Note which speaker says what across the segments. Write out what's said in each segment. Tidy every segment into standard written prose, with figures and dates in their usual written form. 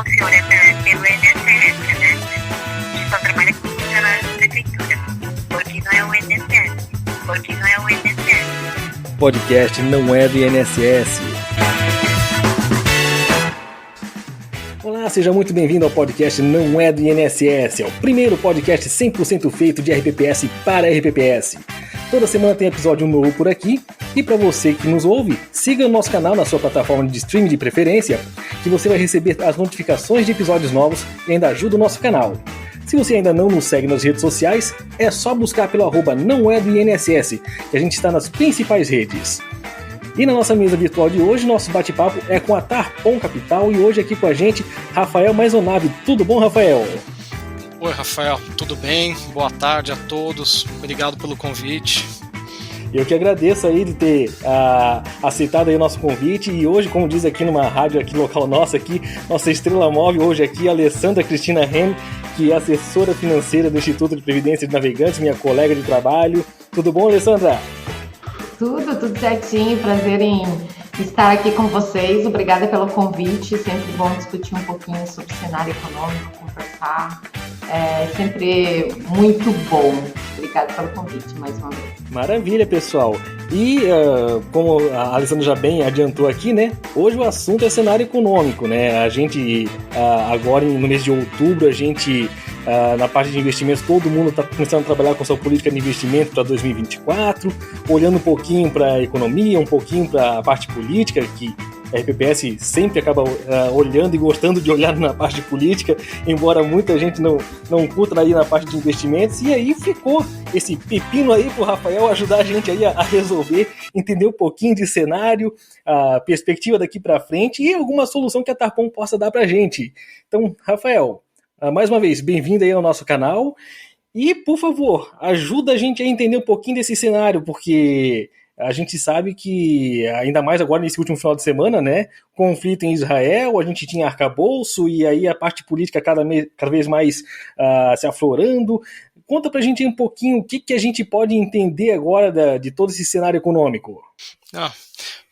Speaker 1: funciona pelo INSS, né? A gente só trabalha com funcionários da prefeitura, porque não é o INSS. Porque não é o INSS.
Speaker 2: Podcast não é do INSS. Olá, seja muito bem-vindo ao podcast Não é do INSS. É o primeiro podcast 100% feito de RPPS para RPPS. Toda semana tem episódio novo por aqui. E para você que nos ouve, siga o nosso canal na sua plataforma de streaming de preferência, que você vai receber as notificações de episódios novos e ainda ajuda o nosso canal. Se você ainda não nos segue nas redes sociais, é só buscar pelo @não é do INSS, que a gente está nas principais redes. E na nossa mesa virtual de hoje, nosso bate-papo é com a Tarpon Capital e hoje aqui com a gente, Rafael Maisonave. Tudo bom, Rafael?
Speaker 3: Oi, Rafael, tudo bem? Boa tarde a todos, obrigado pelo convite.
Speaker 2: Eu que agradeço aí de ter aceitado aí o nosso convite e hoje, como diz aqui numa rádio aqui local nossa aqui, nossa estrela móvel hoje aqui, a Alessandra Cristina Hem, que é assessora financeira do Instituto de Previdência de Navegantes, minha colega de trabalho. Tudo bom, Alessandra?
Speaker 4: Tudo certinho, prazer em estar aqui com vocês, obrigada pelo convite, sempre bom discutir um pouquinho sobre o cenário econômico, conversar, é sempre muito bom. Obrigada pelo convite mais uma vez.
Speaker 2: Maravilha, pessoal. E como a Alessandra já bem adiantou aqui, né? Hoje o assunto é cenário econômico, né? A gente, agora no mês de outubro, a gente, na parte de investimentos, todo mundo está começando a trabalhar com sua política de investimento para 2024, olhando um pouquinho para a economia, um pouquinho para a parte política, que a RPPS sempre acaba olhando e gostando de olhar na parte de política, embora muita gente não curta aí na parte de investimentos, e aí ficou esse pepino aí pro Rafael ajudar a gente aí a resolver, entender um pouquinho de cenário, a perspectiva daqui para frente e alguma solução que a Tarpon possa dar pra gente. Então, Rafael, mais uma vez, bem-vindo aí ao nosso canal e, por favor, ajuda a gente a entender um pouquinho desse cenário, porque a gente sabe que, ainda mais agora nesse último final de semana, né, conflito em Israel, a gente tinha arcabouço e aí a parte política cada vez mais se aflorando. Conta pra gente aí um pouquinho o que a gente pode entender agora de todo esse cenário econômico.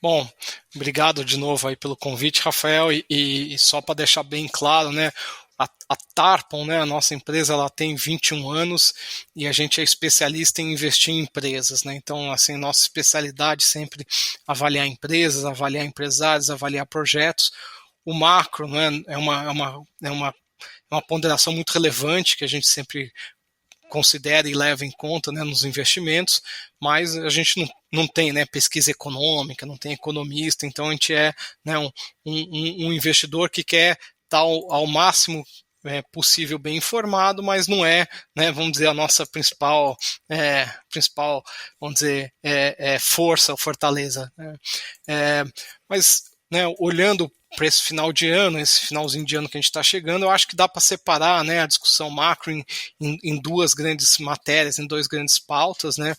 Speaker 3: Bom, obrigado de novo aí pelo convite, Rafael, e só para deixar bem claro, né, a Tarpon, né, a nossa empresa, ela tem 21 anos e a gente é especialista em investir em empresas, né? Então, assim, nossa especialidade é sempre avaliar empresas, avaliar empresários, avaliar projetos. O macro, né, é uma ponderação muito relevante que a gente sempre considera e leva em conta, né, nos investimentos, mas a gente não tem, né, pesquisa econômica, não tem economista, então a gente é, né, um investidor que quer estar ao máximo possível bem informado, mas não é, né, vamos dizer, a nossa principal vamos dizer, força ou fortaleza. Mas, né, olhando para esse final de ano, esse finalzinho de ano que a gente está chegando, eu acho que dá para separar, né, a discussão macro em duas grandes matérias, em dois grandes pautas, né,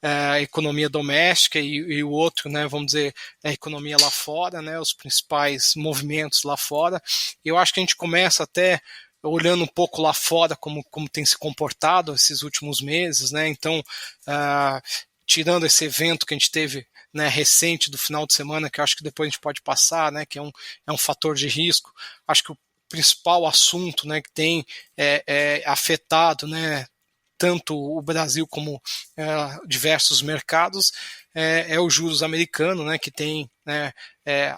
Speaker 3: a economia doméstica e o outro, né, vamos dizer, a economia lá fora, né, os principais movimentos lá fora. Eu acho que a gente começa até olhando um pouco lá fora como tem se comportado esses últimos meses, né, então, tirando esse evento que a gente teve, né, recente do final de semana, que eu acho que depois a gente pode passar, né, que é um fator de risco, acho que o principal assunto, né, que tem afetado, né, tanto o Brasil como diversos mercados, é o juros americano, né, que tem, né,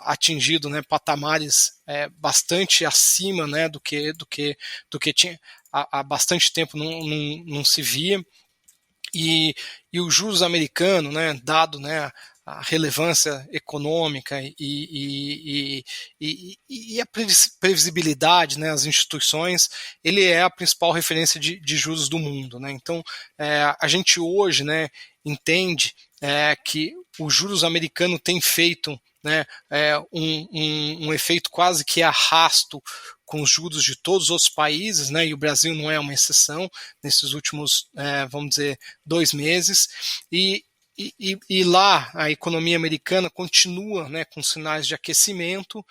Speaker 3: atingido, né, patamares bastante acima, né, do que tinha há bastante tempo não se via, e o juros americano, né, dado, né, a relevância econômica e a previsibilidade, né, as instituições, ele é a principal referência de juros do mundo, né? Então, a gente hoje, né, entende que o juros americano tem feito, né, um efeito quase que arrasto com os juros de todos os outros países, né, e o Brasil não é uma exceção nesses últimos, vamos dizer, 2 meses, e lá a economia americana continua, né, com sinais de aquecimento,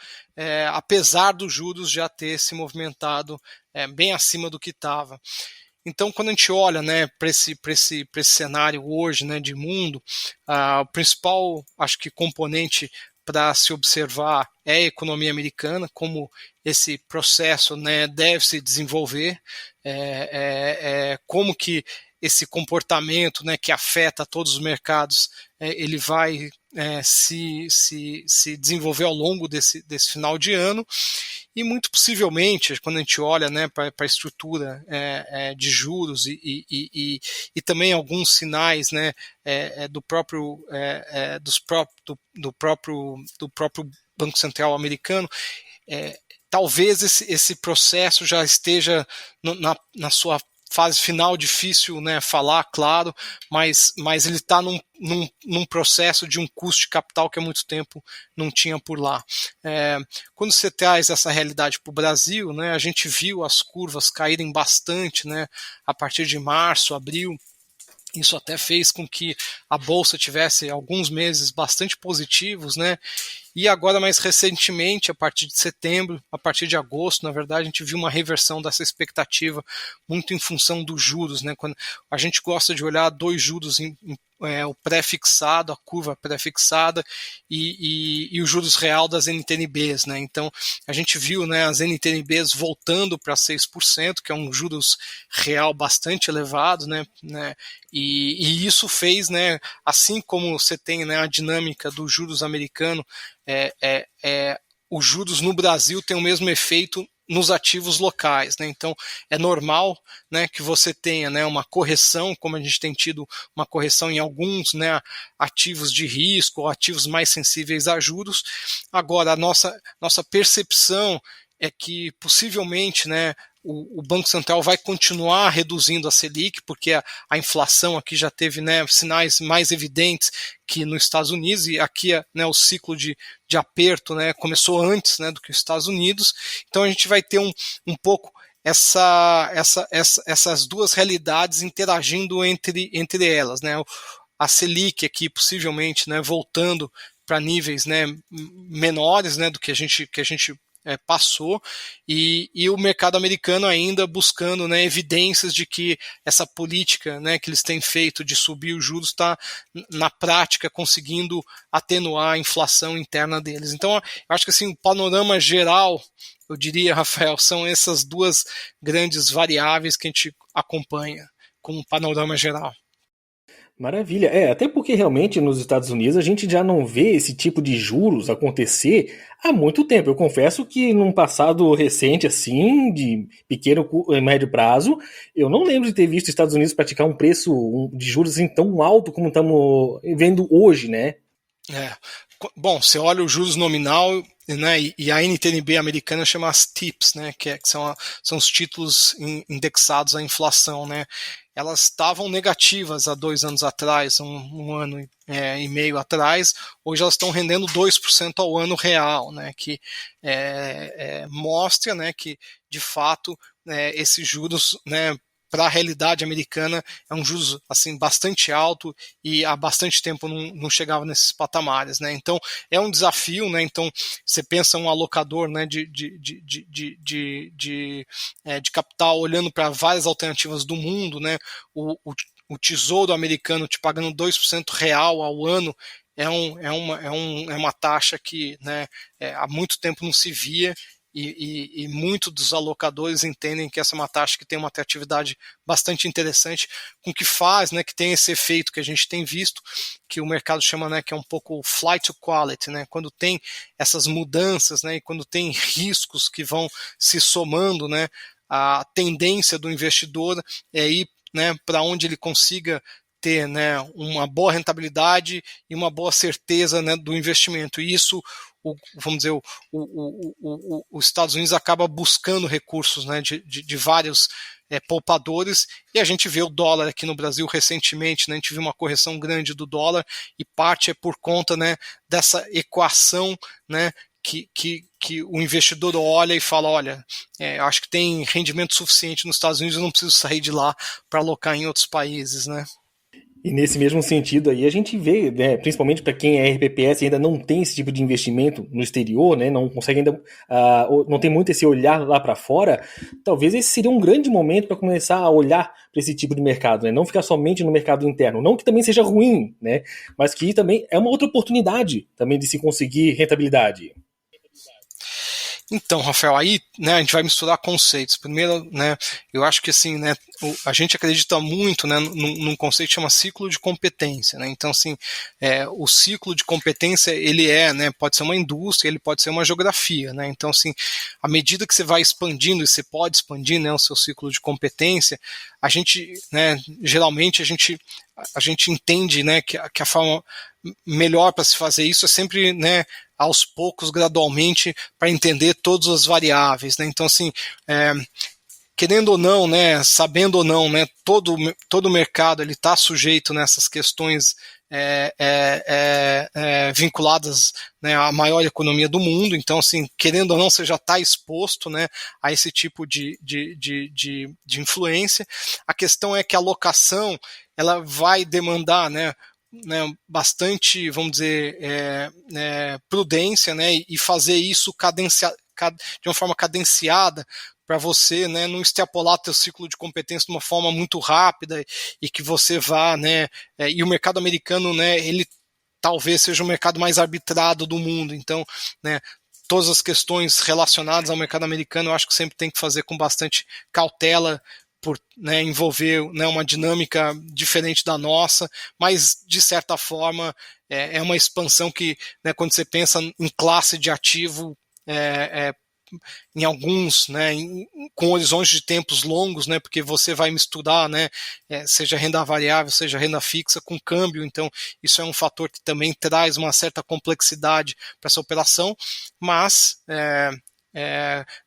Speaker 3: apesar dos juros já ter se movimentado bem acima do que estava. Então, quando a gente olha, né, para esse cenário hoje, né, de mundo, o principal, acho que, componente para se observar é a economia americana, como esse processo, né, deve se desenvolver, como que esse comportamento, né, que afeta todos os mercados, ele vai se desenvolver ao longo desse final de ano, e muito possivelmente, quando a gente olha, né, para a estrutura de juros e também alguns sinais, né, do próprio Banco Central americano, talvez esse processo já esteja na sua fase final, difícil, né, falar, claro, mas ele está num processo de um custo de capital que há muito tempo não tinha por lá. Quando você traz essa realidade para o Brasil, né, a gente viu as curvas caírem bastante, né, a partir de março, abril. Isso até fez com que a Bolsa tivesse alguns meses bastante positivos, né? E agora, mais recentemente, a partir de setembro, a partir de agosto, na verdade, a gente viu uma reversão dessa expectativa, muito em função dos juros, né? Quando a gente gosta de olhar dois juros, o pré-fixado, a curva pré-fixada e os juros real das NTNBs, né? Então, a gente viu, né, as NTNBs voltando para 6%, que é um juros real bastante elevado, né? E isso fez, né, assim como você tem, né, a dinâmica dos juros americano, os juros no Brasil têm o mesmo efeito nos ativos locais, né? Então é normal, né, que você tenha, né, uma correção, como a gente tem tido uma correção em alguns, né, ativos de risco ou ativos mais sensíveis a juros. Agora, a nossa percepção é que possivelmente, né, o Banco Central vai continuar reduzindo a Selic, porque a inflação aqui já teve, né, sinais mais evidentes que nos Estados Unidos, e aqui, né, o ciclo de aperto, né, começou antes, né, do que os Estados Unidos. Então a gente vai ter um pouco essas duas realidades interagindo entre elas, né? A Selic aqui possivelmente, né, voltando para níveis, né, menores, né, do que a gente passou, e o mercado americano ainda buscando, né, evidências de que essa política, né, que eles têm feito de subir os juros está, na prática, conseguindo atenuar a inflação interna deles. Então, eu acho que assim, o panorama geral, eu diria, Rafael, são essas duas grandes variáveis que a gente acompanha como panorama geral.
Speaker 2: Maravilha. Até porque realmente nos Estados Unidos a gente já não vê esse tipo de juros acontecer há muito tempo. Eu confesso que num passado recente, assim, de pequeno e médio prazo, eu não lembro de ter visto os Estados Unidos praticar um preço de juros assim, tão alto como estamos vendo hoje, né?
Speaker 3: Bom, você olha o juros nominal, né, e a NTNB americana chama as TIPS, né, que são os títulos indexados à inflação, né? Elas estavam negativas há 2 anos atrás, um ano e meio atrás, hoje elas estão rendendo 2% ao ano real, né, que mostra, né, que de fato esses juros, né, para a realidade americana é um juros assim, bastante alto e há bastante tempo não chegava nesses patamares, né? Então é um desafio, né? Então você pensa um alocador, né, de capital olhando para várias alternativas do mundo, né? O Tesouro americano te pagando 2% real ao ano é uma taxa que, né, há muito tempo não se via. E muitos dos alocadores entendem que essa é uma taxa que tem uma atratividade bastante interessante, com que faz, né, que tem esse efeito que a gente tem visto, que o mercado chama, né, que é um pouco flight to quality, né, quando tem essas mudanças, né, e quando tem riscos que vão se somando, né, a tendência do investidor é ir, né, para onde ele consiga ter, né, uma boa rentabilidade e uma boa certeza, né, do investimento. E isso, vamos dizer, os Estados Unidos acaba buscando recursos, né, de vários poupadores, e a gente vê o dólar aqui no Brasil recentemente, né, a gente viu uma correção grande do dólar, e parte é por conta, né, dessa equação, né, que o investidor olha e fala, olha, acho que tem rendimento suficiente nos Estados Unidos, eu não preciso sair de lá para alocar em outros países, né?
Speaker 2: E nesse mesmo sentido aí, a gente vê, né, principalmente para quem é RPPS e ainda não tem esse tipo de investimento no exterior, né, não consegue ainda, não tem muito esse olhar lá para fora, talvez esse seria um grande momento para começar a olhar para esse tipo de mercado, né, não ficar somente no mercado interno, não que também seja ruim, né, mas que também é uma outra oportunidade também de se conseguir rentabilidade.
Speaker 3: Então, Rafael, aí, né, a gente vai misturar conceitos. Primeiro, né, eu acho que assim, né, a gente acredita muito, né, num conceito que chama ciclo de competência, né? Então, assim, o ciclo de competência, ele né, pode ser uma indústria, ele pode ser uma geografia, né? Então, assim, à medida que você vai expandindo, e você pode expandir, né, o seu ciclo de competência, a gente, né, geralmente a gente entende, né, que a forma melhor para se fazer isso é sempre, né, aos poucos, gradualmente, para entender todas as variáveis, né? Então, assim, querendo ou não, né, sabendo ou não, né, todo o mercado ele está sujeito nessas questões vinculadas, né, à maior economia do mundo. Então, assim, querendo ou não, você já está exposto, né, a esse tipo de influência. A questão é que a alocação ela vai demandar, né, bastante, vamos dizer, prudência, né, e fazer isso de uma forma cadenciada para você, né, não extrapolar teu ciclo de competência de uma forma muito rápida e que você vá, né, e o mercado americano, né, ele talvez seja o mercado mais arbitrado do mundo. Então, né, todas as questões relacionadas ao mercado americano eu acho que sempre tem que fazer com bastante cautela, por, né, envolver, né, uma dinâmica diferente da nossa, mas de certa forma é uma expansão que, né, quando você pensa em classe de ativo, em alguns, né, com horizontes de tempos longos, né, porque você vai misturar, né, seja renda variável, seja renda fixa com câmbio, então isso é um fator que também traz uma certa complexidade para essa operação, mas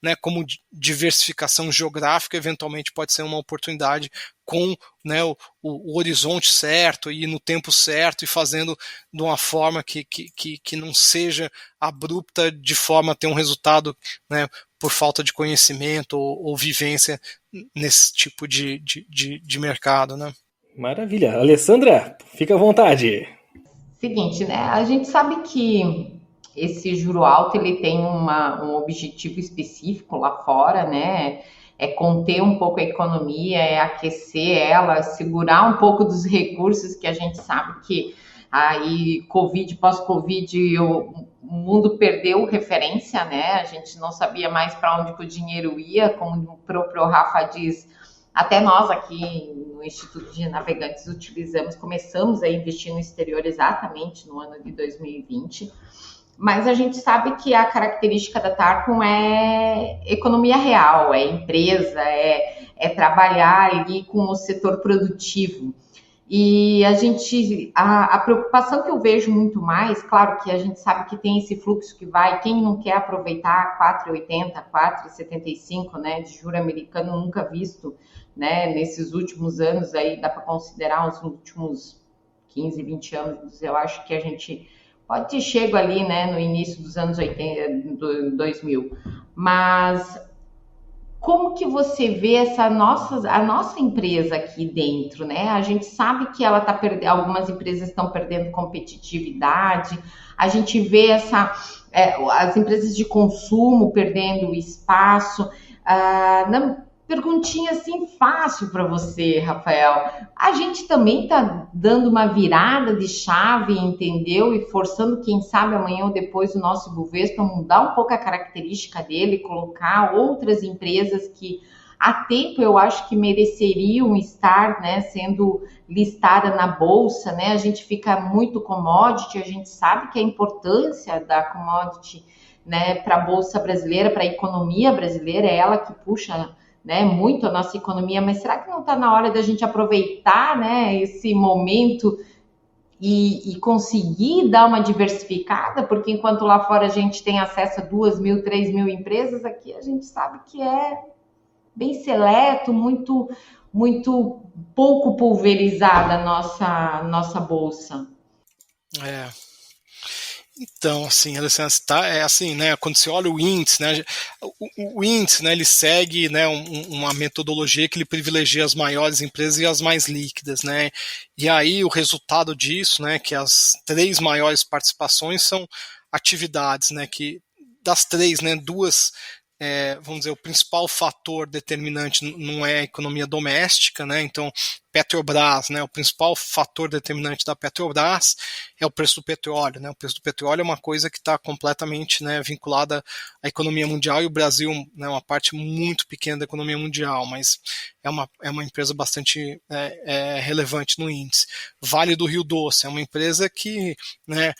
Speaker 3: né, como diversificação geográfica, eventualmente pode ser uma oportunidade com, né, o horizonte certo e no tempo certo e fazendo de uma forma que não seja abrupta de forma a ter um resultado, né, por falta de conhecimento ou vivência nesse tipo de mercado, né?
Speaker 2: Maravilha. Alessandra, fica à vontade.
Speaker 4: Seguinte, né? A gente sabe que esse juro alto ele tem um objetivo específico lá fora, né? É conter um pouco a economia, é aquecer ela, segurar um pouco dos recursos que a gente sabe que aí Covid, pós-Covid, o mundo perdeu referência, né? A gente não sabia mais para onde que o dinheiro ia, como o próprio Rafa diz. Até nós aqui no Instituto de Navegantes começamos a investir no exterior exatamente no ano de 2020, mas a gente sabe que a característica da Tarpon é economia real, é empresa, é trabalhar ali com o setor produtivo. E a preocupação que eu vejo muito mais, claro que a gente sabe que tem esse fluxo que vai, quem não quer aproveitar 4,80, 4,75, né, de juro americano nunca visto, né, nesses últimos anos aí, dá para considerar os últimos 15, 20 anos, eu acho que a gente pode ter chego ali, né, no início dos anos 80, 2000, mas como que você vê a nossa empresa aqui dentro, né? A gente sabe que ela tá algumas empresas estão perdendo competitividade, a gente vê as empresas de consumo perdendo espaço. Perguntinha assim fácil para você, Rafael. A gente também está dando uma virada de chave, entendeu? E forçando, quem sabe, amanhã ou depois o nosso Ibovespa mudar um pouco a característica dele, colocar outras empresas que há tempo eu acho que mereceriam estar, né, sendo listada na bolsa, né? A gente fica muito commodity, a gente sabe que a importância da commodity, né, para a bolsa brasileira, para a economia brasileira, é ela que puxa, né, muito a nossa economia, mas será que não está na hora da gente aproveitar, né, esse momento e conseguir dar uma diversificada? Porque enquanto lá fora a gente tem acesso a 2.000, 3.000 empresas, aqui a gente sabe que é bem seleto, muito pouco pulverizada a nossa bolsa.
Speaker 3: Então, assim, Alessandro, é assim, né? Quando você olha o índice, né? O índice, né? Ele segue, né? Uma metodologia que ele privilegia as maiores empresas e as mais líquidas, né? E aí o resultado disso, né? Que as 3 maiores participações são atividades, né? Que das 3, né? 2 vamos dizer, o principal fator determinante não é a economia doméstica, né? Então, Petrobras, né? O principal fator determinante da Petrobras é o preço do petróleo, né? O preço do petróleo é uma coisa que está completamente, né, vinculada à economia mundial, e o Brasil, né, é uma parte muito pequena da economia mundial, mas é uma empresa bastante relevante no índice. Vale do Rio Doce é uma empresa que, né,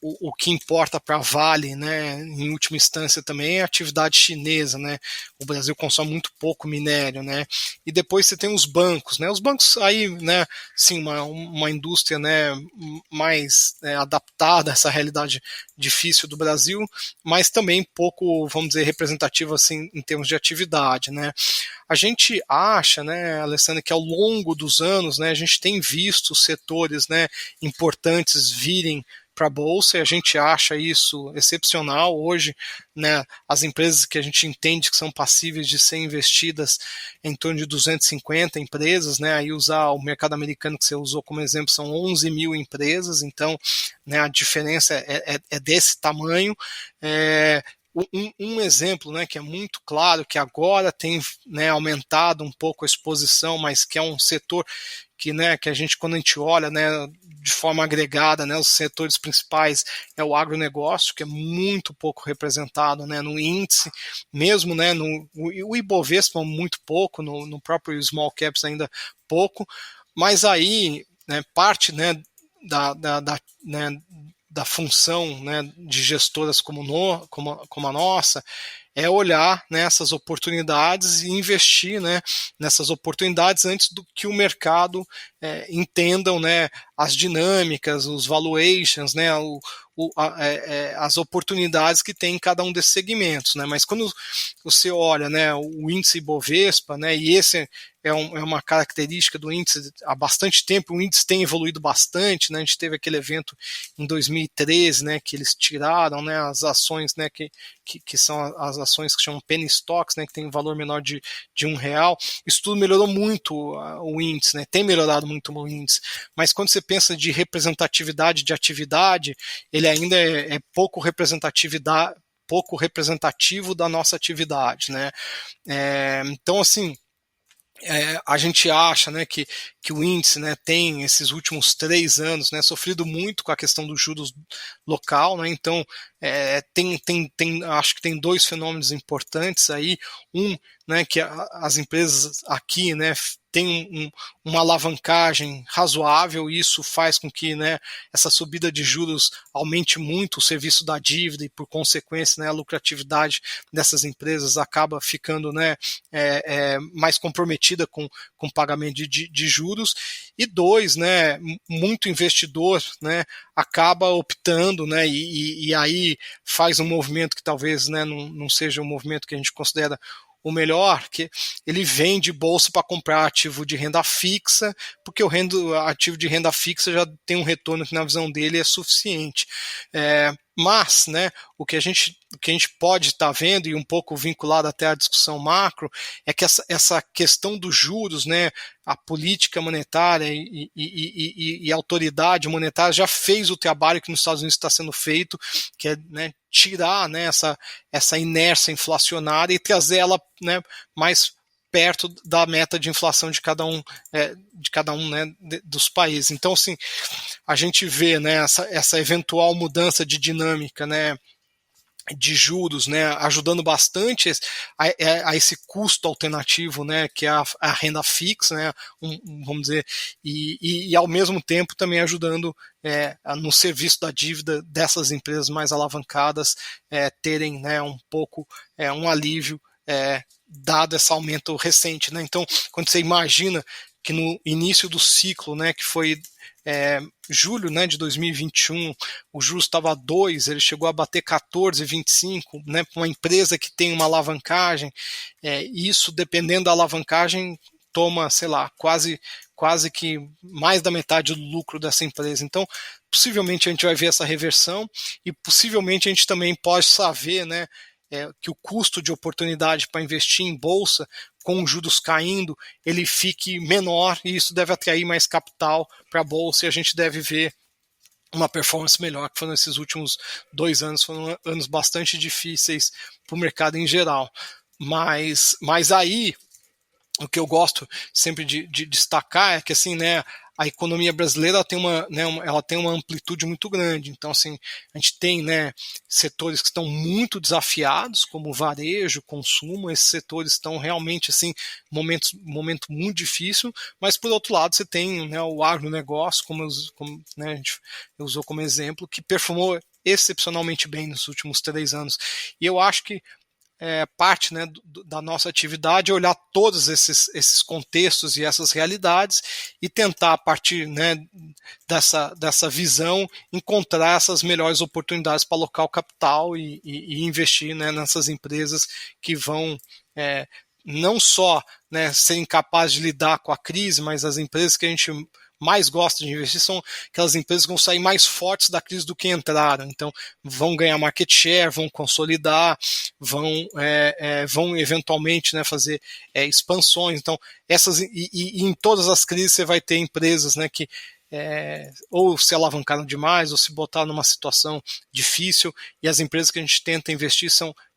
Speaker 3: o que importa para a Vale, né, em última instância também é a atividade chinesa, né? O Brasil consome muito pouco minério, né? E depois você tem os bancos, né? Os bancos aí, né, sim, uma indústria, né, mais adaptada a essa realidade difícil do Brasil, mas também pouco, vamos dizer, representativa assim em termos de atividade, né? A gente acha, né, Alessandra, que ao longo dos anos, né, a gente tem visto setores, né, importantes virem para a bolsa, e a gente acha isso excepcional. Hoje, né, as empresas que a gente entende que são passíveis de ser investidas em torno de 250 empresas, né, aí usar o mercado americano que você usou como exemplo, são 11 mil empresas, então, né, a diferença é desse tamanho. Um exemplo, né, que é muito claro, que agora tem, né, aumentado um pouco a exposição, mas que é um setor que, né, que a gente, quando a gente olha, né, de forma agregada, né, os setores principais é o agronegócio, que é muito pouco representado, né, no índice, mesmo, né, o Ibovespa muito pouco, no próprio Small Caps ainda pouco, mas aí, né, parte, né, né, da função, né, de gestoras como a nossa, é olhar, né, essas oportunidades e investir, né, nessas oportunidades antes do que o mercado entendam, né, as dinâmicas, os valuations, né, as oportunidades que tem em cada um desses segmentos, né? Mas quando você olha, né, o índice Ibovespa, né, e esse é uma característica do índice há bastante tempo, o índice tem evoluído bastante, né? A gente teve aquele evento em 2013, né, que eles tiraram, né, as ações, né, que são as ações que chamam penny stocks, né, que tem um valor menor de R$1. Isso tudo melhorou muito o índice, né, tem melhorado muito o índice, mas quando você pensa de representatividade de atividade, ele ainda é pouco representativo da nossa atividade, né? Então, assim, a gente acha, né, que o índice, né, tem esses últimos 3 anos, né, sofrido muito com a questão dos juros local, né? Então acho que tem 2 fenômenos importantes aí. Né, que as empresas aqui, né, têm uma alavancagem razoável, e isso faz com que, né, essa subida de juros aumente muito o serviço da dívida, e por consequência, né, a lucratividade dessas empresas acaba ficando, né, mais comprometida com o pagamento de juros. E 2, né, muito investidor, né, acaba optando, né, e aí faz um movimento que talvez, né, não seja um movimento que a gente considera o melhor, que ele vende bolsa para comprar ativo de renda fixa, porque o ativo de renda fixa já tem um retorno que na visão dele é suficiente. Mas, né, o que a gente pode estar vendo, e um pouco vinculado até à discussão macro, é que essa questão dos juros, né, a política monetária e a autoridade monetária já fez o trabalho que nos Estados Unidos está sendo feito, que é, né, tirar, né, essa inércia inflacionária e trazer ela, né, mais perto da meta de inflação de cada um, né, dos países. Então, assim, a gente vê, né, essa eventual mudança de dinâmica, né, de juros, né, ajudando bastante a esse custo alternativo, né, que é a renda fixa, né, vamos dizer, e ao mesmo tempo também ajudando no serviço da dívida dessas empresas mais alavancadas terem, né, um pouco um alívio dado esse aumento recente, né? Então, quando você imagina que no início do ciclo, né, que foi julho, né, de 2021, o juros estava a 2, ele chegou a bater 14,25, né, para uma empresa que tem uma alavancagem, isso, dependendo da alavancagem, toma, sei lá, quase que mais da metade do lucro dessa empresa. Então, possivelmente a gente vai ver essa reversão e possivelmente a gente também pode saber, né, que o custo de oportunidade para investir em bolsa, com juros caindo, ele fique menor e isso deve atrair mais capital para a bolsa e a gente deve ver uma performance melhor, que foram esses últimos 2 anos, foram anos bastante difíceis para o mercado em geral. Mas aí, o que eu gosto sempre de destacar é que assim, né, a economia brasileira ela tem uma amplitude muito grande. Então, assim, a gente tem, né, setores que estão muito desafiados, como o varejo, consumo. Esses setores estão realmente assim, momento muito difícil. Mas por outro lado, você tem, né, o agronegócio, como né, a gente usou como exemplo, que performou excepcionalmente bem nos últimos 3 anos. E eu acho que parte, né, da nossa atividade é olhar todos esses contextos e essas realidades e tentar, a partir, né, dessa visão, encontrar essas melhores oportunidades para alocar o capital e investir, né, nessas empresas que vão não só, né, serem capazes de lidar com a crise, mas as empresas que a gente mais gosta de investir são aquelas empresas que vão sair mais fortes da crise do que entraram. Então, vão ganhar market share, vão consolidar, vão eventualmente, né, fazer expansões. Então, e em todas as crises você vai ter empresas, né, que ou se alavancaram demais, ou se botaram numa situação difícil, e as empresas que a gente tenta investir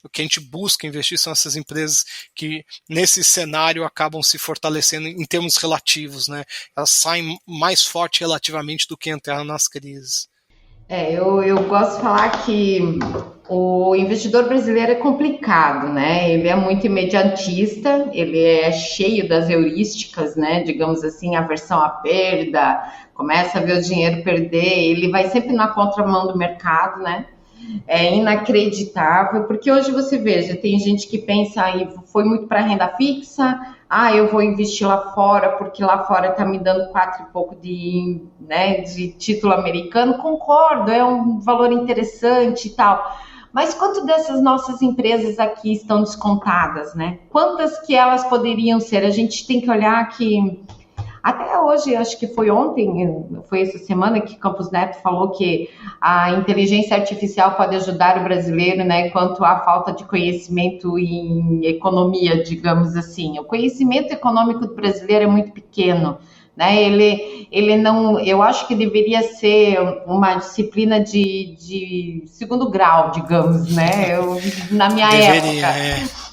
Speaker 3: o que a gente busca investir são essas empresas que, nesse cenário, acabam se fortalecendo em termos relativos, né? Elas saem mais fortes relativamente do que entraram nas crises.
Speaker 4: Eu gosto de falar que o investidor brasileiro é complicado, né? Ele é muito imediatista, ele é cheio das heurísticas, né? Digamos assim, aversão à perda, começa a ver o dinheiro perder, ele vai sempre na contramão do mercado, né? É inacreditável, porque hoje você veja, tem gente que pensa aí, foi muito para renda fixa, eu vou investir lá fora, porque lá fora está me dando 4 e pouco de título americano. Concordo, é um valor interessante e tal. Mas quanto dessas nossas empresas aqui estão descontadas, né? Quantas que elas poderiam ser? A gente tem que olhar que até hoje, acho que foi ontem, foi essa semana que Campos Neto falou que a inteligência artificial pode ajudar o brasileiro, né, quanto à falta de conhecimento em economia, digamos assim. O conhecimento econômico do brasileiro é muito pequeno, né? Ele não, eu acho que deveria ser uma disciplina de segundo grau, digamos, né? Na minha época.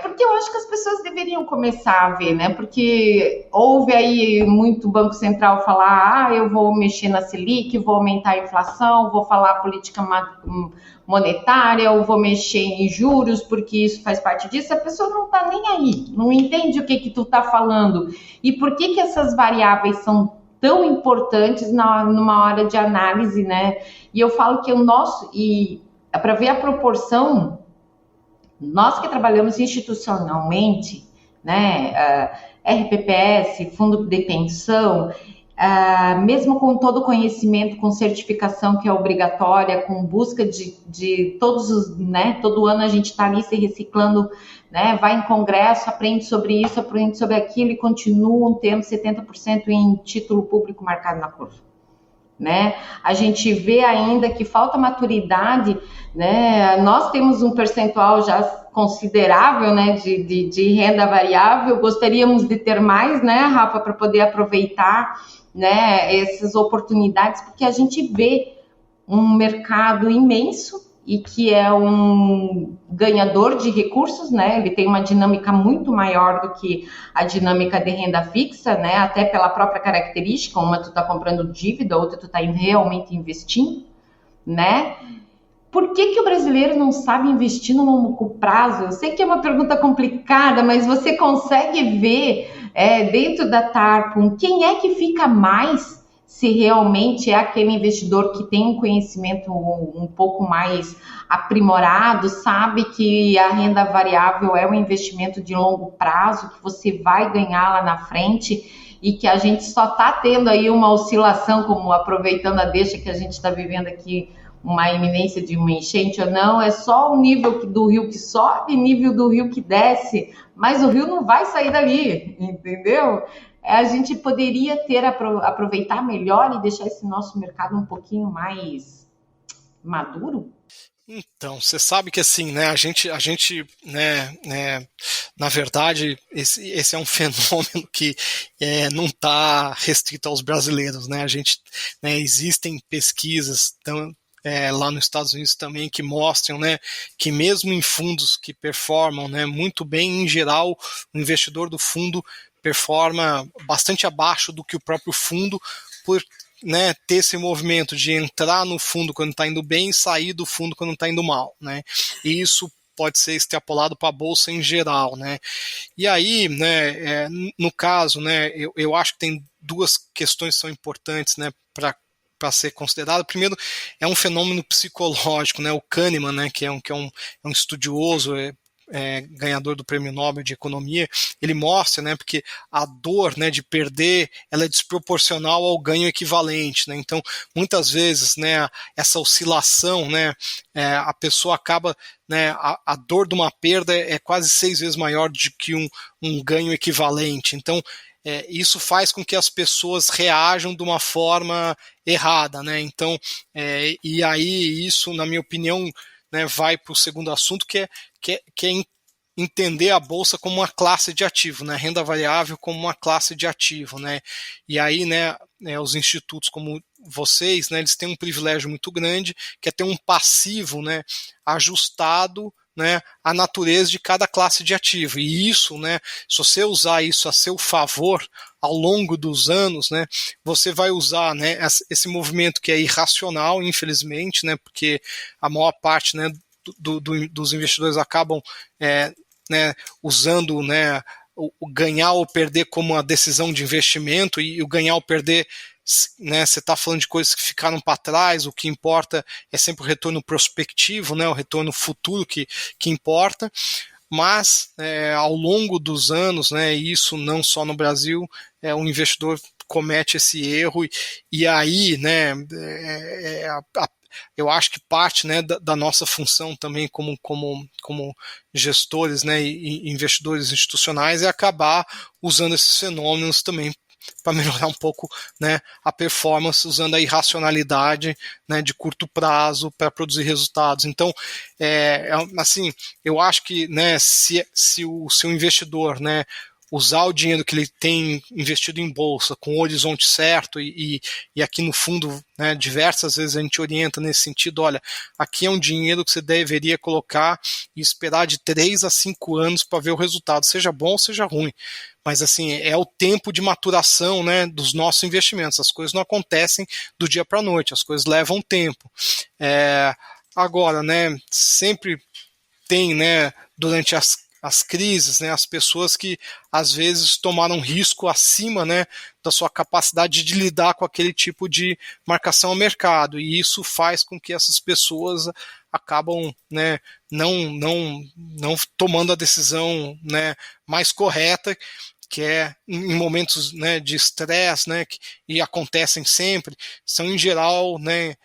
Speaker 4: Porque eu acho que as pessoas deveriam começar a ver, né? Porque houve aí muito Banco Central falar, eu vou mexer na Selic, vou aumentar a inflação, vou falar política monetária, eu vou mexer em juros, porque isso faz parte disso. A pessoa não tá nem aí, não entende o que tu tá falando. E por que essas variáveis são tão importantes numa hora de análise, né? E eu falo que para ver a proporção, nós que trabalhamos institucionalmente, né, RPPS, fundo de pensão, mesmo com todo o conhecimento, com certificação que é obrigatória, com busca de todos os, né, todo ano a gente está ali se reciclando, né, vai em congresso, aprende sobre isso, aprende sobre aquilo e continuam tendo 70% em título público marcado na curva. Né? A gente vê ainda que falta maturidade, né? Nós temos um percentual já considerável, né, de renda variável, gostaríamos de ter mais, né, Rafa, para poder aproveitar, né, essas oportunidades, porque a gente vê um mercado imenso e que é um ganhador de recursos, né? Ele tem uma dinâmica muito maior do que a dinâmica de renda fixa, né? Até pela própria característica, uma tu tá comprando dívida, outra tu tá realmente investindo, né? Por que o brasileiro não sabe investir no longo prazo? Eu sei que é uma pergunta complicada, mas você consegue ver dentro da Tarpon quem é que fica mais, se realmente é aquele investidor que tem um conhecimento um pouco mais aprimorado, sabe que a renda variável é um investimento de longo prazo, que você vai ganhar lá na frente e que a gente só está tendo aí uma oscilação, como aproveitando a deixa que a gente está vivendo aqui, uma iminência de uma enchente ou não, é só o nível do rio que sobe, nível do rio que desce, mas o rio não vai sair dali, entendeu? a gente poderia aproveitar melhor e deixar esse nosso mercado um pouquinho mais maduro?
Speaker 3: Então, você sabe que assim, né, a gente, na verdade, esse é um fenômeno que não está restrito aos brasileiros, né? Existem pesquisas lá nos Estados Unidos também que mostram, né, que mesmo em fundos que performam, né, muito bem, em geral, o investidor do fundo performa bastante abaixo do que o próprio fundo por, né, ter esse movimento de entrar no fundo quando está indo bem e sair do fundo quando está indo mal, né? E isso pode ser extrapolado para a bolsa em geral, né? E aí, né, no caso, né, eu acho que tem duas questões que são importantes, né, para ser considerado. Primeiro, é um fenômeno psicológico, né? O Kahneman, né, que é um estudioso, ganhador do Prêmio Nobel de Economia, ele mostra, né, porque a dor, né, de perder, ela é desproporcional ao ganho equivalente, né? Então, muitas vezes, né, essa oscilação, né, a pessoa acaba, né, a dor de uma perda é quase 6 vezes maior do que um ganho equivalente. Então, isso faz com que as pessoas reajam de uma forma errada, né? Então, e aí isso, na minha opinião, né, vai para o segundo assunto, que é entender a bolsa como uma classe de ativo, né, renda variável como uma classe de ativo, né, e aí, né, os institutos como vocês, né, eles têm um privilégio muito grande, que é ter um passivo, né, ajustado, né, à natureza de cada classe de ativo, e isso, né, se você usar isso a seu favor ao longo dos anos, né, você vai usar, né, esse movimento que é irracional, infelizmente, né, porque a maior parte, né, dos investidores acabam né, usando, né, o ganhar ou perder como uma decisão de investimento, e o ganhar ou perder, né, você está falando de coisas que ficaram para trás, o que importa é sempre o retorno prospectivo, né, o retorno futuro que importa, mas ao longo dos anos, né, isso não só no Brasil, o investidor comete esse erro, e aí, né, eu acho que parte, né, da nossa função também como gestores, né, e investidores institucionais é acabar usando esses fenômenos também para melhorar um pouco, né, a performance, usando a irracionalidade, né, de curto prazo para produzir resultados. Então, assim, eu acho que, né, se o seu investidor, né, usar o dinheiro que ele tem investido em bolsa com o horizonte certo, e aqui no fundo, né, diversas vezes a gente orienta nesse sentido, olha, aqui é um dinheiro que você deveria colocar e esperar de 3 a 5 anos para ver o resultado, seja bom ou seja ruim. Mas assim, é o tempo de maturação, né, dos nossos investimentos. As coisas não acontecem do dia para a noite, as coisas levam tempo. Agora, né, sempre tem, né, durante as crises, né, as pessoas que às vezes tomaram risco acima, né, da sua capacidade de lidar com aquele tipo de marcação ao mercado, e isso faz com que essas pessoas acabam, né, não tomando a decisão, né, mais correta, que é em momentos, né, de estresse, né, e acontecem sempre, são em geral, né,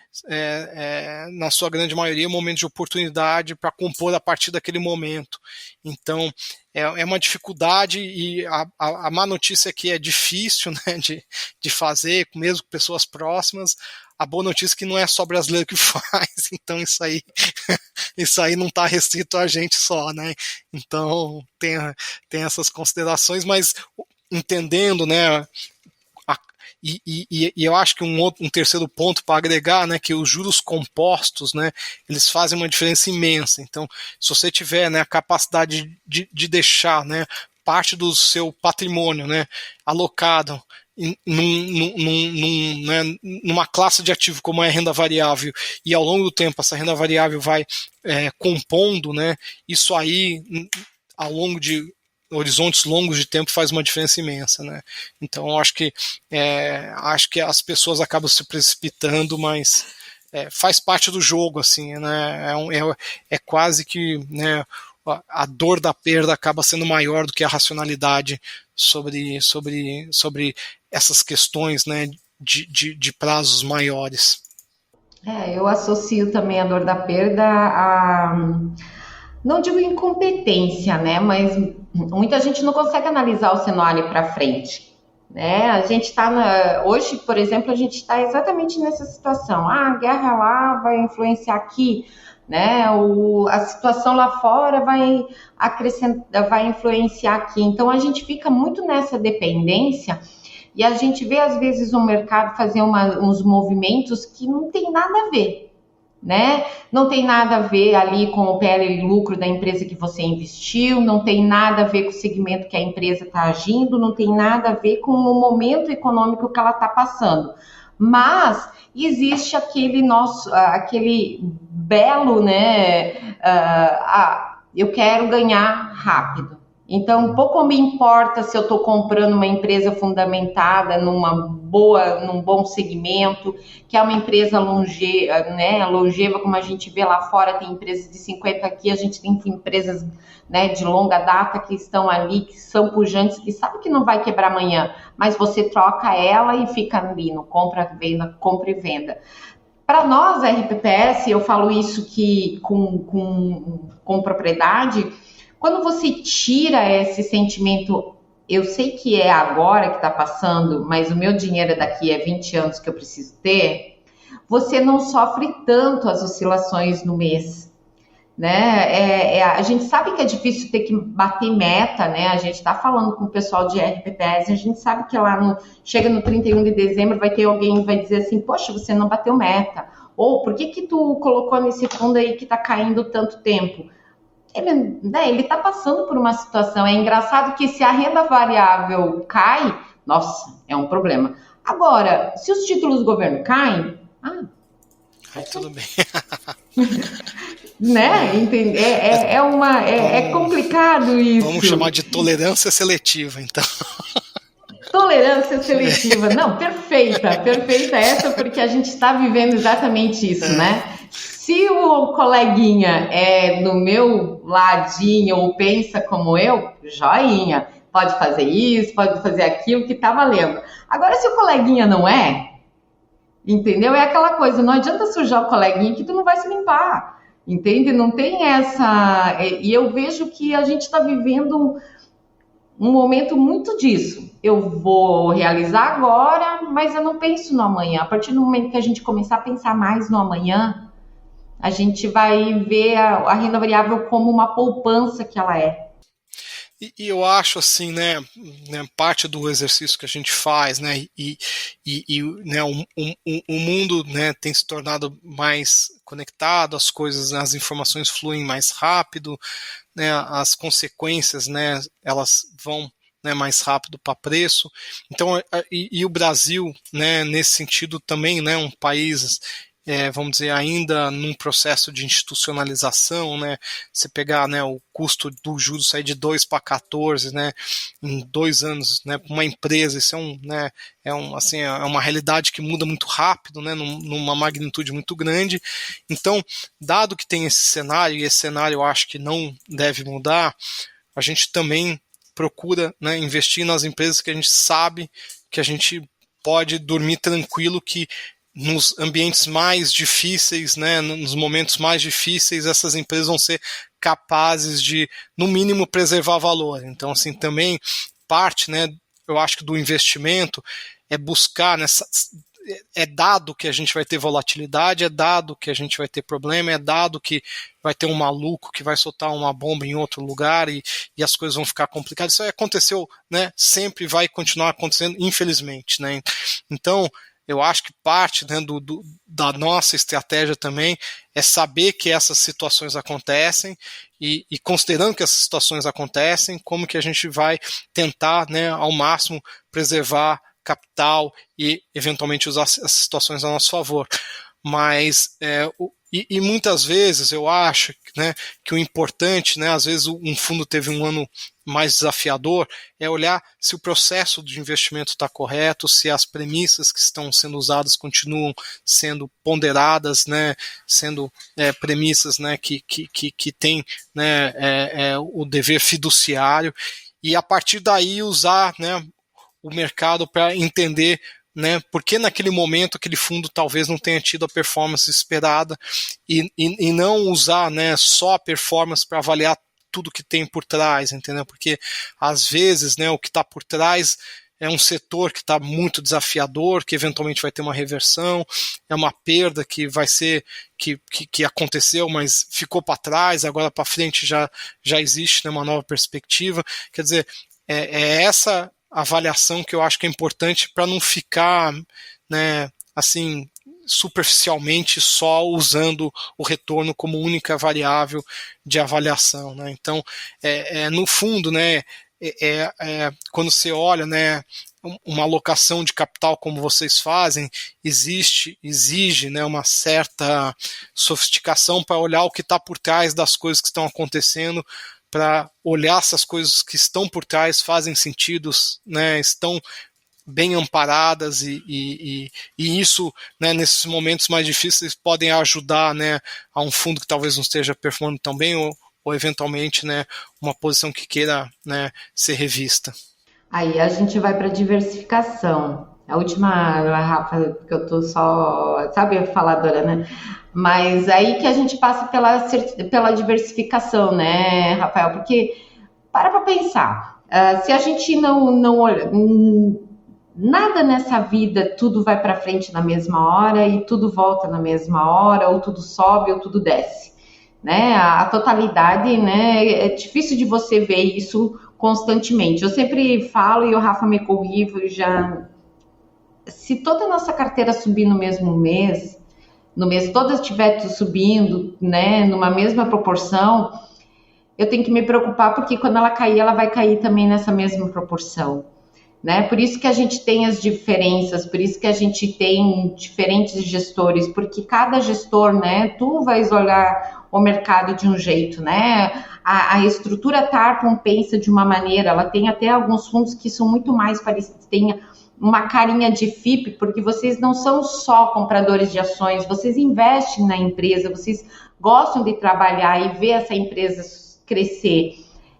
Speaker 3: na sua grande maioria, momentos de oportunidade para compor a partir daquele momento. Então, é uma dificuldade, e a má notícia é que é difícil, né, de fazer, mesmo com pessoas próximas. A boa notícia é que não é só brasileiro que faz, então isso aí não está restrito a gente só, né? Então tem essas considerações, mas entendendo, né? E eu acho que um terceiro ponto para agregar, né, que os juros compostos, né, eles fazem uma diferença imensa. Então, se você tiver, né, a capacidade de deixar, né, parte do seu patrimônio, né, alocado numa classe de ativo como é a renda variável, e ao longo do tempo essa renda variável vai compondo, né, isso aí ao longo de horizontes longos de tempo faz uma diferença imensa, né? Então eu acho que as pessoas acabam se precipitando, mas faz parte do jogo, assim, né? É quase que, né, a dor da perda acaba sendo maior do que a racionalidade sobre essas questões, né, de prazos maiores.
Speaker 4: Eu associo também a dor da perda a, não digo incompetência, né, mas muita gente não consegue analisar o cenário para frente. né? A gente está hoje, por exemplo, a gente está exatamente nessa situação. A guerra lá vai influenciar aqui, né? A situação lá fora vai vai influenciar aqui. Então a gente fica muito nessa dependência e a gente vê às vezes o mercado fazer uns movimentos que não tem nada a ver. Né? Não tem nada a ver ali com o PL lucro da empresa que você investiu, não tem nada a ver com o segmento que a empresa está agindo, não tem nada a ver com o momento econômico que ela está passando. Mas existe aquele belo, né? Eu quero ganhar rápido. Então, pouco me importa se eu estou comprando uma empresa fundamentada num bom segmento, que é uma empresa longeva, né? Longeva, como a gente vê lá fora, tem empresas de 50 aqui, a gente tem empresas, né, de longa data que estão ali, que são pujantes, que sabe que não vai quebrar amanhã, mas você troca ela e fica ali no compra e venda. Para nós, RPPS, eu falo isso com propriedade. Quando você tira esse sentimento, eu sei que é agora que está passando, mas o meu dinheiro daqui é 20 anos que eu preciso ter, você não sofre tanto as oscilações no mês, né? A gente sabe que é difícil ter que bater meta, né? A gente está falando com o pessoal de RPPS, a gente sabe que lá chega no 31 de dezembro, vai ter alguém que vai dizer assim, poxa, você não bateu meta. Ou por que tu colocou nesse fundo aí que está caindo tanto tempo? Ele está passando por uma situação. É engraçado que se a renda variável cai, nossa, é um problema. Agora, se os títulos do governo caem,
Speaker 3: tudo bem.
Speaker 4: Né? É complicado isso.
Speaker 3: Vamos chamar de tolerância seletiva, então.
Speaker 4: Tolerância seletiva. Não, perfeita essa, porque a gente está vivendo exatamente isso, né? Se o coleguinha é do meu ladinho ou pensa como eu, joinha. Pode fazer isso, pode fazer aquilo, que tá valendo. Agora, se o coleguinha não é, entendeu? É aquela coisa, não adianta sujar o coleguinha que tu não vai se limpar, entende? Não tem essa... E eu vejo que a gente está vivendo um momento muito disso. Eu vou realizar agora, mas eu não penso no amanhã. A partir do momento que a gente começar a pensar mais no amanhã, a gente vai ver a renda variável como uma poupança que ela é.
Speaker 3: E eu acho assim, né, parte do exercício que a gente faz, né, né, o mundo, né, tem se tornado mais conectado, as coisas, as informações fluem mais rápido, né, as consequências, né, elas vão, né, mais rápido para preço. Então, o Brasil, né, nesse sentido também, né, um país vamos dizer, ainda num processo de institucionalização, né? Você pegar, né, o custo do juros sair de 2 para 14, né, em 2 anos, né, para uma empresa, isso é uma realidade que muda muito rápido, né, numa magnitude muito grande. Então, dado que tem esse cenário, e esse cenário eu acho que não deve mudar, a gente também procura, né, investir nas empresas que a gente sabe que a gente pode dormir tranquilo, que nos ambientes mais difíceis, né, nos momentos mais difíceis, essas empresas vão ser capazes de, no mínimo, preservar valor. Então, assim, também parte, né, eu acho que do investimento é buscar é dado que a gente vai ter volatilidade, é dado que a gente vai ter problema, é dado que vai ter um maluco que vai soltar uma bomba em outro lugar e as coisas vão ficar complicadas. Isso aí aconteceu, né, sempre vai continuar acontecendo, infelizmente, né. Então, eu acho que parte, né, da nossa estratégia também é saber que essas situações acontecem e considerando que essas situações acontecem, como que a gente vai tentar, né, ao máximo preservar capital e eventualmente usar essas situações a nosso favor. Mas muitas vezes eu acho, né, que o importante, né, às vezes um fundo teve um ano mais desafiador, é olhar se o processo de investimento está correto, se as premissas que estão sendo usadas continuam sendo ponderadas, né, sendo premissas, né, que têm, né, o dever fiduciário, e a partir daí usar, né, o mercado para entender, né, porque naquele momento aquele fundo talvez não tenha tido a performance esperada e não usar, né, só a performance para avaliar tudo que tem por trás, entendeu? Porque às vezes, né, o que está por trás é um setor que está muito desafiador, que eventualmente vai ter uma reversão, é uma perda que vai ser, que aconteceu, mas ficou para trás, agora para frente já existe, né, uma nova perspectiva. Quer dizer, é essa avaliação que eu acho que é importante para não ficar, né, assim, superficialmente só usando o retorno como única variável de avaliação, né? Então, no fundo, né, quando você olha, né, uma alocação de capital como vocês fazem, exige, né, uma certa sofisticação para olhar o que está por trás das coisas que estão acontecendo, para olhar se as coisas que estão por trás fazem sentido, né, estão bem amparadas e isso, né, nesses momentos mais difíceis podem ajudar, né, a um fundo que talvez não esteja performando tão bem ou eventualmente, né, uma posição que queira, né, ser revista.
Speaker 4: Aí a gente vai para diversificação. A última, Rafa, que eu tô só, sabe, faladora, né? Mas aí que a gente passa pela diversificação, né, Rafael? Porque para pensar, se a gente não olha, nada nessa vida tudo vai para frente na mesma hora e tudo volta na mesma hora, ou tudo sobe ou tudo desce, né? A totalidade, né? É difícil de você ver isso constantemente. Eu sempre falo, e o Rafa me corrige já, se toda a nossa carteira subir no mesmo mês, toda estiver subindo, né, numa mesma proporção, eu tenho que me preocupar, porque quando ela cair, ela vai cair também nessa mesma proporção, né? Por isso que a gente tem as diferenças, por isso que a gente tem diferentes gestores, porque cada gestor, né, tu vais olhar o mercado de um jeito, né? A estrutura Tarpon pensa de uma maneira, ela tem até alguns fundos que são muito mais parecidos, tem uma carinha de FIP, porque vocês não são só compradores de ações, vocês investem na empresa, vocês gostam de trabalhar e ver essa empresa crescer.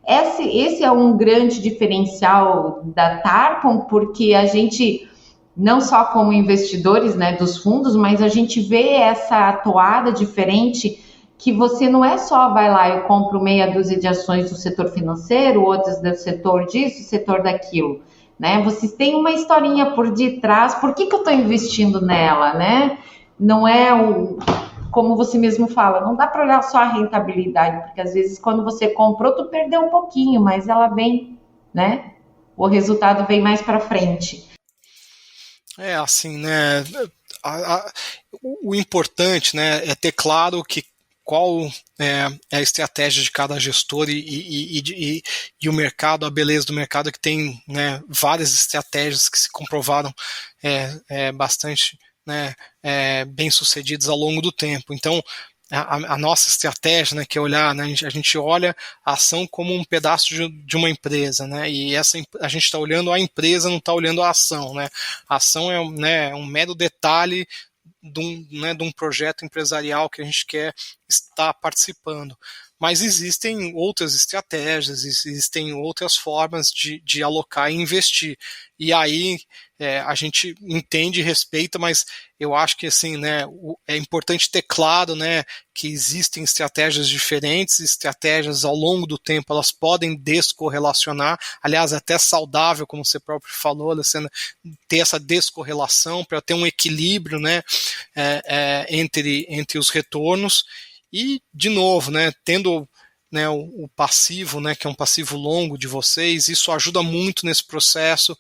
Speaker 4: Esse é um grande diferencial da Tarpon, porque a gente, não só como investidores, né, dos fundos, mas a gente vê essa toada diferente, que você não é só vai lá e compro meia dúzia de ações do setor financeiro, outras do setor disso, setor daquilo, né? Vocês têm uma historinha por detrás, por que eu estou investindo nela, né? Não é como você mesmo fala, não dá para olhar só a rentabilidade, porque às vezes quando você comprou, tu perdeu um pouquinho, mas ela vem, né? O resultado vem mais para frente.
Speaker 3: É assim, né? O importante, né, é ter claro qual é a estratégia de cada gestor e o mercado, a beleza do mercado é que tem, né, várias estratégias que se comprovaram bastante, né, bem sucedidas ao longo do tempo. Então, a nossa estratégia, né, que é olhar, né, a gente olha a ação como um pedaço de uma empresa, né, e a gente está olhando a empresa, não está olhando a ação, né. A ação é, né, um mero detalhe de um projeto empresarial que a gente quer estar participando. Mas existem outras estratégias, existem outras formas de alocar e investir. E aí a gente entende e respeita, mas eu acho que assim, né, é importante ter claro, né, que existem estratégias diferentes, estratégias ao longo do tempo, elas podem descorrelacionar, aliás, é até saudável, como você próprio falou, Alessandra, ter essa descorrelação para ter um equilíbrio, né, entre os retornos. E, de novo, né, tendo, né, o passivo, né, que é um passivo longo de vocês, isso ajuda muito nesse processo,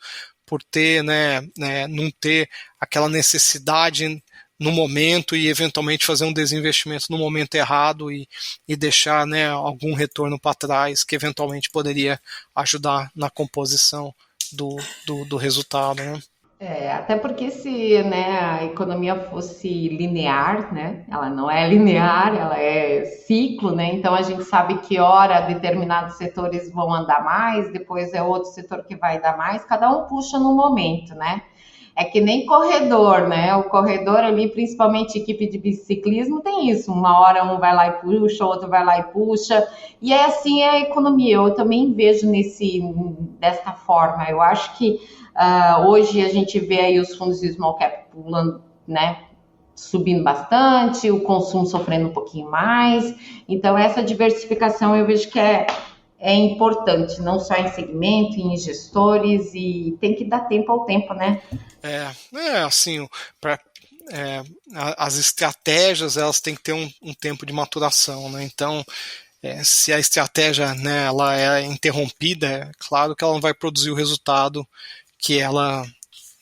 Speaker 3: por ter, né, não ter aquela necessidade no momento e eventualmente fazer um desinvestimento no momento errado e deixar, né, algum retorno para trás que eventualmente poderia ajudar na composição do resultado, né?
Speaker 4: Até porque se, né, a economia fosse linear, né, ela não é linear, ela é ciclo, né, então a gente sabe que hora determinados setores vão andar mais, depois é outro setor que vai dar mais, cada um puxa no momento, né. É que nem corredor, né, o corredor ali, principalmente equipe de biciclismo, tem isso, uma hora um vai lá e puxa, outro vai lá e puxa, e é assim a economia, eu também vejo desta forma, eu acho que hoje a gente vê aí os fundos de small cap pulando, né, subindo bastante, o consumo sofrendo um pouquinho mais, então essa diversificação eu vejo que é é importante, não só em segmento, em gestores, e tem que dar tempo ao tempo, né?
Speaker 3: Assim, as estratégias, elas têm que ter um tempo de maturação, né? Então, se a estratégia, né, ela é interrompida, é claro que ela não vai produzir o resultado que ela,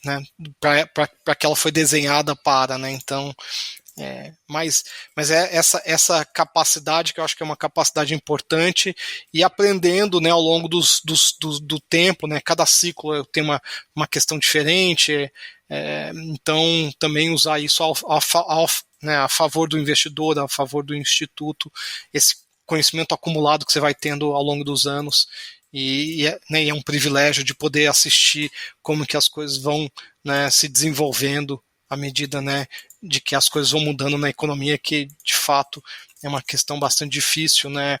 Speaker 3: né, para que ela foi desenhada para, né? Então, mas é essa capacidade que eu acho que é uma capacidade importante, e aprendendo, né, ao longo do tempo, né, cada ciclo tem uma questão diferente, então também usar isso né, a favor do investidor, a favor do instituto, esse conhecimento acumulado que você vai tendo ao longo dos anos, né, é um privilégio de poder assistir como que as coisas vão, né, se desenvolvendo à medida, né, de que as coisas vão mudando na economia, que de fato é uma questão bastante difícil, né?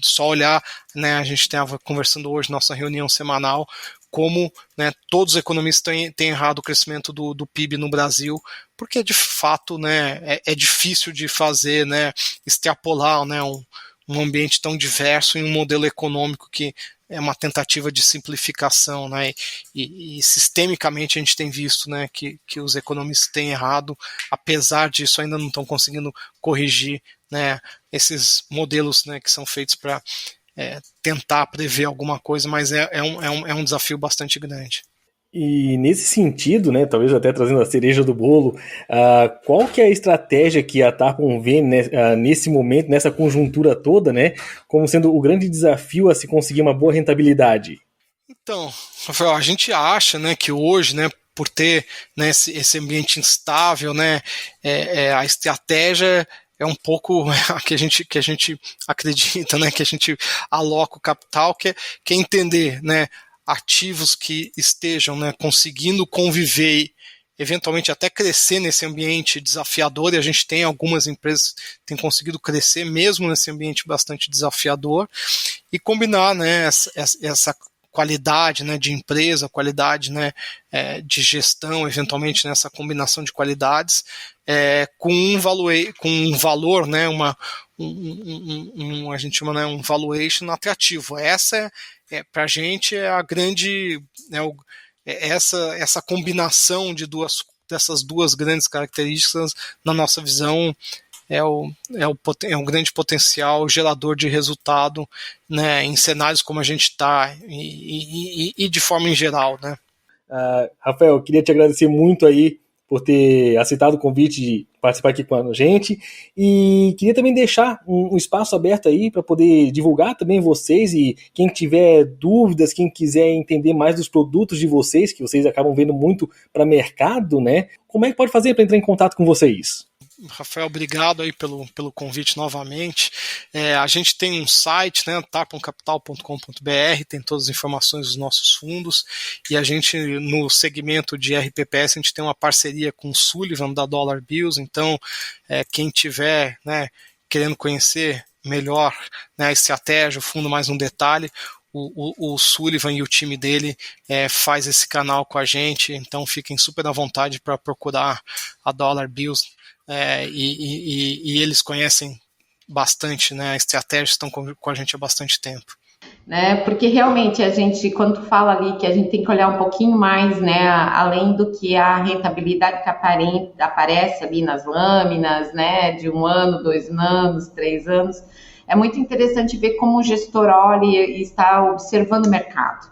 Speaker 3: Só olhar, né, a gente estava conversando hoje na nossa reunião semanal, como, né, todos os economistas têm errado o crescimento do PIB no Brasil, porque de fato, né, é difícil de fazer, né, extrapolar, né, um ambiente tão diverso em um modelo econômico que é uma tentativa de simplificação, né? E sistemicamente a gente tem visto, né, que os economistas têm errado, apesar disso ainda não estão conseguindo corrigir, né, esses modelos, né, que são feitos para tentar prever alguma coisa, mas é um desafio bastante grande.
Speaker 2: E nesse sentido, né, talvez até trazendo a cereja do bolo, qual que é a estratégia que a Tarpon vê nesse momento, nessa conjuntura toda, né, como sendo o grande desafio a se conseguir uma boa rentabilidade?
Speaker 3: Então, Rafael, a gente acha, né, que hoje, né, por ter, né, esse ambiente instável, né, a estratégia é um pouco a que a gente acredita, né, que a gente aloca o capital, que é entender, né, ativos que estejam, né, conseguindo conviver e eventualmente até crescer nesse ambiente desafiador, e a gente tem algumas empresas que têm conseguido crescer mesmo nesse ambiente bastante desafiador, e combinar, né, essa qualidade, né, de empresa, qualidade, né, de gestão, eventualmente nessa combinação de qualidades, com um valor, né, a gente chama, né, um valuation atrativo. Essa para a gente é a grande, essa combinação dessas duas grandes características, na nossa visão, é um grande potencial gerador de resultado, né, em cenários como a gente está, e de forma em geral, né.
Speaker 2: Rafael, eu queria te agradecer muito aí por ter aceitado o convite de participar aqui com a gente, e queria também deixar um espaço aberto aí para poder divulgar também vocês, e quem tiver dúvidas, quem quiser entender mais dos produtos de vocês, que vocês acabam vendo muito para mercado, né? Como é que pode fazer para entrar em contato com vocês?
Speaker 3: Rafael, obrigado aí pelo convite novamente. A gente tem um site, né, tarponcapital.com.br, tem todas as informações dos nossos fundos, e a gente, no segmento de RPPS, a gente tem uma parceria com o Sullivan da Dollar Bills, então quem tiver, né, querendo conhecer melhor, né, a estratégia, o fundo mais um detalhe, o Sullivan e o time dele faz esse canal com a gente, então fiquem super à vontade para procurar a Dollar Bills, e eles conhecem bastante, né, a estratégia, estão com a gente há bastante tempo.
Speaker 4: Né, porque realmente a gente, quando tu fala ali que a gente tem que olhar um pouquinho mais, né, além do que a rentabilidade que aparece ali nas lâminas, né, de 1 ano, 2 anos, 3 anos, é muito interessante ver como o gestor olha e está observando o mercado,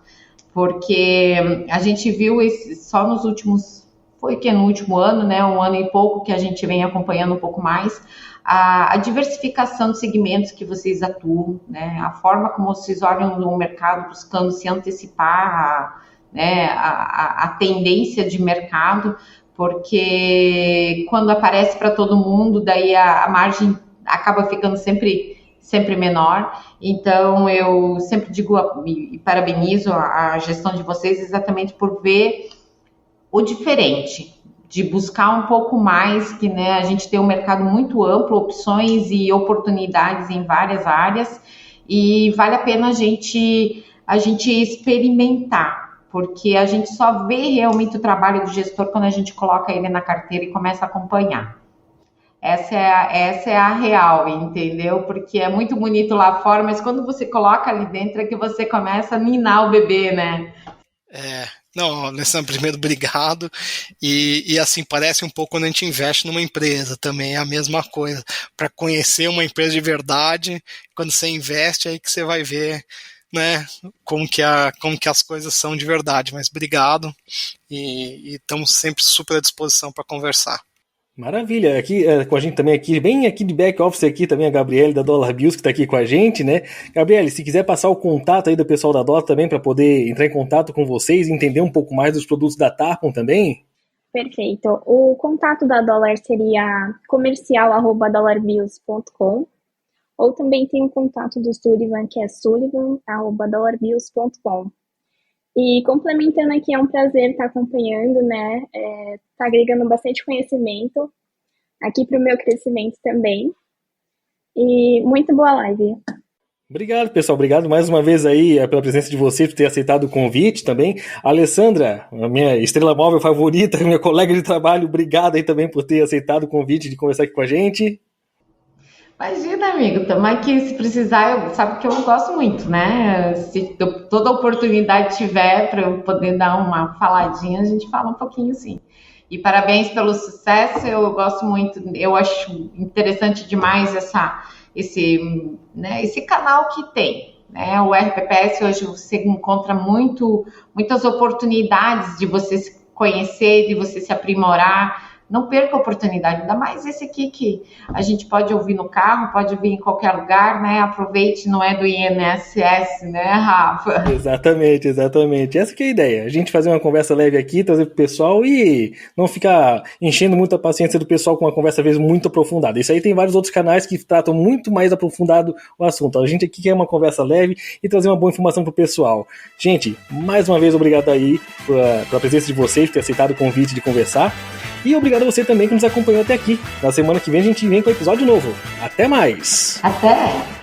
Speaker 4: porque a gente viu só nos últimos, foi que no último ano, né, 1 ano e pouco que a gente vem acompanhando um pouco mais, a diversificação de segmentos que vocês atuam, né, a forma como vocês olham no mercado buscando se antecipar a tendência de mercado, porque quando aparece para todo mundo, daí a margem acaba ficando sempre menor. Então eu sempre digo e parabenizo a gestão de vocês exatamente por ver o diferente, de buscar um pouco mais, que, né, a gente tem um mercado muito amplo, opções e oportunidades em várias áreas, e vale a pena a gente experimentar, porque a gente só vê realmente o trabalho do gestor quando a gente coloca ele na carteira e começa a acompanhar. Essa é a real, entendeu? Porque é muito bonito lá fora, mas quando você coloca ali dentro é que você começa a ninar o bebê, né?
Speaker 3: Não, Alessandro, primeiro, obrigado. E assim, parece um pouco quando a gente investe numa empresa também, é a mesma coisa. Para conhecer uma empresa de verdade, quando você investe, aí que você vai ver, né, como que as coisas são de verdade. Mas obrigado e estamos sempre super à disposição para conversar.
Speaker 2: Maravilha, aqui com a gente também aqui, bem aqui de back office aqui também a Gabriele da Dollar Bills que está aqui com a gente, né? Gabriele, se quiser passar o contato aí do pessoal da Dollar também para poder entrar em contato com vocês e entender um pouco mais dos produtos da Tarpon também.
Speaker 5: Perfeito. O contato da Dollar seria comercial@dollarbills.com, ou também tem o contato do Sullivan, que é sullivan@dollarbills.com. E complementando aqui, é um prazer estar acompanhando, né? Tá agregando bastante conhecimento aqui para o meu crescimento também. E muito boa live.
Speaker 2: Obrigado, pessoal. Obrigado mais uma vez aí pela presença de vocês, por ter aceitado o convite também. A Alessandra, a minha estrela móvel favorita, minha colega de trabalho, obrigado aí também por ter aceitado o convite de conversar aqui com a gente.
Speaker 4: Imagina, amigo, estamos aqui, se precisar, sabe que eu gosto muito, né? Se toda oportunidade tiver para eu poder dar uma faladinha, a gente fala um pouquinho sim. E parabéns pelo sucesso, eu gosto muito, eu acho interessante demais esse canal que tem, né? O RPPS hoje você encontra muitas oportunidades de você se conhecer, de você se aprimorar. Não perca a oportunidade, ainda mais esse aqui que a gente pode ouvir no carro, pode ouvir em qualquer lugar, né? Aproveite, não é do INSS, né, Rafa?
Speaker 2: Exatamente. Essa que é a ideia. A gente fazer uma conversa leve aqui, trazer pro pessoal e não ficar enchendo muito a paciência do pessoal com uma conversa, às vezes, muito aprofundada. Isso aí tem vários outros canais que tratam muito mais aprofundado o assunto. A gente aqui quer uma conversa leve e trazer uma boa informação pro pessoal. Gente, mais uma vez, obrigado aí pela presença de vocês, por ter aceitado o convite de conversar. E obrigado a você também que nos acompanhou até aqui. Na semana que vem a gente vem com um episódio novo. Até mais!
Speaker 4: Até!